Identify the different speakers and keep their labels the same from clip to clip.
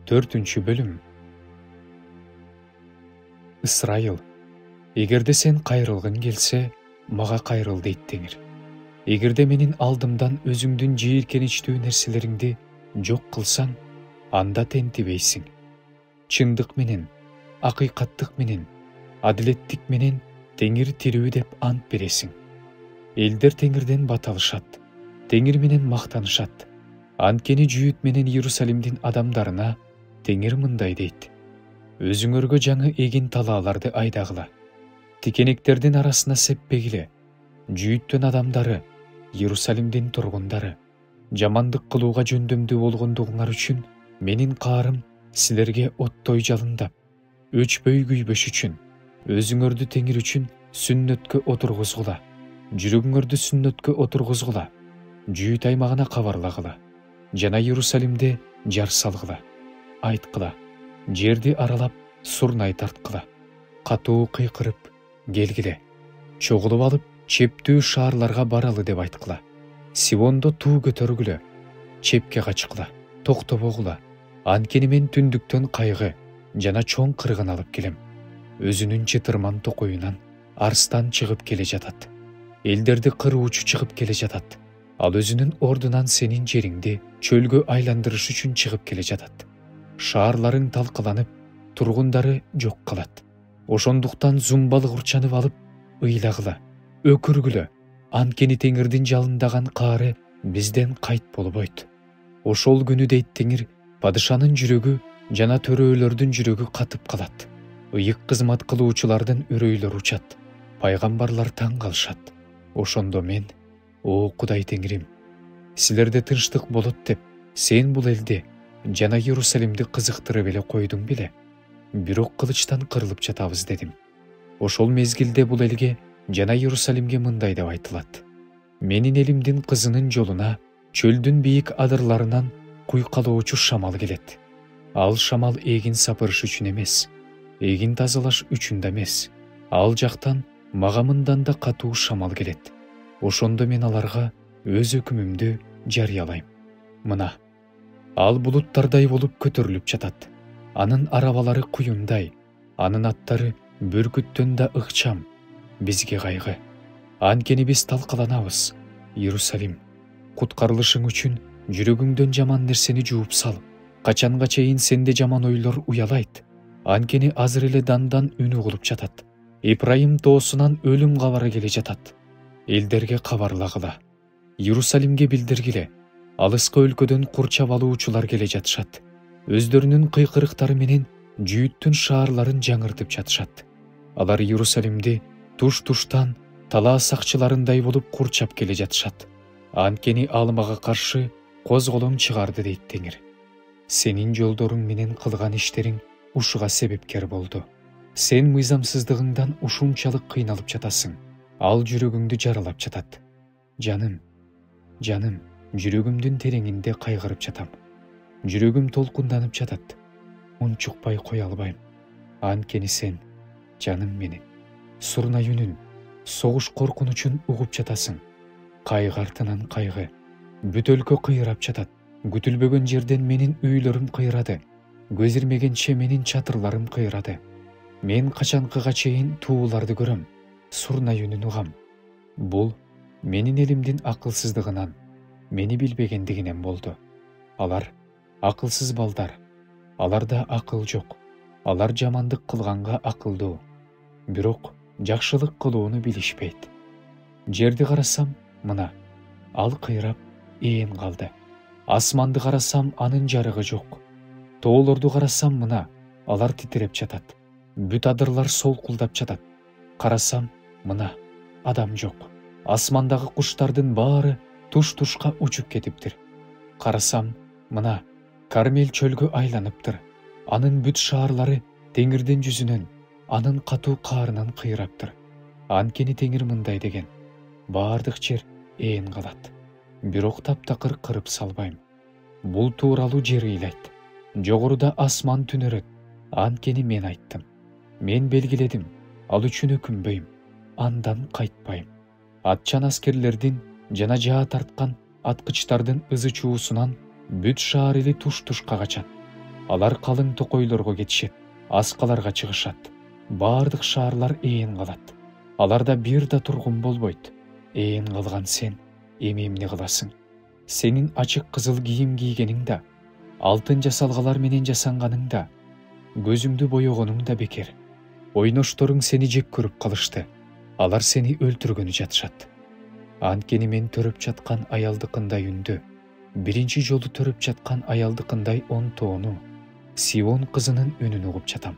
Speaker 1: 4 bölüm. Ысрайыл, эгерде сен кайрылгың келсе, мага кайрыл дейт Теңир. Эгерде менин алдымдан өзүңдүн жийиркеничтүү нерселериңди жок кылсаң, анда тентибейсиң. Чындык менен, акыйкаттык менен, адилеттик менен Теңир тирүү деп ант бересиң. Элдер Теңирден бат алышат, Теңир менен мактанышат. Анткени Жүйүт менен Иерусалимдин адамдарына Теңир мындай дейт: өзүңөргө жаңы эгин талааларды айдагыла. Тикенектердин арасына сеппегиле. Жүйүттүн адамдары, Иерусалимдин тургундары, жамандык кылууга жөндөмдүү болгондугуңар үчүн менин каарым силерге оттой жалындап, өчпөй күйбөш үчүн, өзүңөрдү Теңир үчүн сүннөткө отургузгула, жүрөгүңөрдү сүннөткө отургузгула, Жүйүт аймагына кабарлагыла, жана Иерусалимде жар салгыла, айткыла, жерди аралап сурнай тарткыла, катуу кыйкырып келгиле, чогулуп алып чептүү шаарларга баралы деп айткыла. Сивондо туу көтөргүлө, чепке качкыла, токтобогула. Анткени мен түндүктөн кайгы жана чоң кыргын алып келем. Өзүнүн чытырман токоюнан арстан чыгып келе жатат. Элдерди кыруучу чыгып келе жатат. Ал өзүнүн ордунан сенин жериңди чөлгө айландырыш үчүн чыгып келе жатат. Шаарларың талкаланып, тургундары жок калат. Ошондуктан зумбалы курчанып алып, ыйлагыла, өкүргүлө. Анткени Теңирдин жалындаган каары бизден кайт болбойт. Ошол күнү дейт Теңир, падышанын жүрөгү жана төрөлөрдүн жүрөгү катып калат. Ыйык кызмат кылуучулардын үрөйлөрү учат. Пайгамбарлар таң калышат. Ошондо мен: о Кудай Теңирим, силерде тынчтык болот деп, сен бул элди жана Иерусалимди кызыктырып эле койдуң беле? Бирок кылычтан кырылып жатабыз дедим. Ошол мезгилде бул элге жана Иерусалимге мындай деп айтылат: менин элимдин кызынын жолуна чөлдүн бийик адырларынан куйкалоочу шамал келет. Ал шамал эгин сапырыш үчүн эмес, эгин тазалаш үчүн да эмес. Ал жактан мага мындан да катуу шамал келет. Ошондо мен аларга өз өкүмүмдү жарыялайм. Мына, ал булуттардай болуп көтөрүлүп жатат. Анын арабалары куюндай, анын аттары бүркүттөн да ыкчам. Бизге кайгы. Анткени биз талкаланабыз. Иерусалим, куткарылышың үчүн жүрөгүңдөн жаман нерсени жууп сал. Качанга чейин сенде жаман ойлор уялайт. Анткени азыр эле дандан үн угулуп жатат. Ипрайым тоосунан өлүм кабары келе жатат. Элдерге кабарлагыла. Иерусалимге билдиргиле. Алыскы өлкөдөн курчап алуучулар келе жатышат. Өздөрүнүн кыйкырыктары менен Жүйүттүн шаарларын жаңыртып жатышат. Алар Иерусалимди туш-туштан талаа сакчыларындай болуп курчап келе жатышат. Анткени ал мага каршы козголоң чыгарды дейт Теңир. Сенин жолдоруң менен кылган иштериң ушуга себепкер болду. Сен мыйзамсыздыгыңдан ушунчалык кыйналып жатасың. Ал жүрөгүңдү жаралап жатат. Жаным, жаным, жүрөгүмдүн тереңинде кайгырып жатам. Жүрөгүм толкунданып жатат. Унчукпай кое албайм. Анткени сен, жаным менин, сурнай үнүн, согуш коркунучун угуп жатасың. Кайгы артынан кайгы. Бүт өлкө кыйрап жатат. Күтүлбөгөн жерден менин үйлөрүм кыйрады. Көз ирмегенче менин чатырларым кыйрады. Мен качанкыга чейин тууларды көрөм, сурнай үнүн угам. Бул менин элимдин акылсыздыгынан, мени билбегендигинен болду. Алар акылсыз балдар. Аларда акыл жок. Алар жамандык кылганга акылдуу, бирок жакшылык кылууну билишпейт. Жерди карасам, мына, ал кыйрап, ээн калды. Асманды карасам, анын жарыгы жок. Тоолорду карасам, мына, алар титиреп жатат. Бүт адырлар солкулдап жатат. Карасам, мына, адам жок. Асмандагы куштардын баары туш-тушка учуп кетиптир. Карасам, мына, Кармел чөлгө айланыптыр. Анын бүт шаарлары Теңирдин жүзүнөн, анын катуу каарынан кыйраптыр. Анткени Теңир мындай деген: баардык жер ээн калат, бирок таптакыр кырып салбайм. Бул тууралуу жер ыйлайт. Жогоруда асман түнөрөт. Анткени мен айттым. Мен белгиледим. Ал үчүн өкүнбөйм. Андан кайтпайм. Атчан аскерлердин жана жаа тарткан аткычтардын ызы чуусунан бүт шаар эли туш-тушка качат. Алар калың токойлорго кетишет, аскаларга чыгышат. Бардык шаарлар ээн калат. Аларда бир да тургун болбойт. Ээн калган сен эми эмне кыласың? Сенин ачык кызыл кийим кийгениң да, алтын жасалгалар менен жасанганың да, көзүңдү боёгонуң да бекер. Ойношторуң сени жек көрүп калышты. Алар сени өлтүргөнү жатышат. Анткени мен төрөп жаткан аялдыкындай үндү, биринчи жолу төрөп жаткан аялдыкындай онтоону, Сион кызынын үнүн угуп жатам.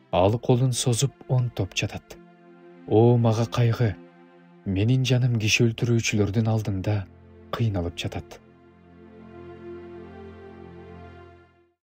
Speaker 1: Ал колун созуп онтоп жатат. О мага кайгы, менин жаным киши өлтүрүүчүлөрдүн алдында кыйналып жатат.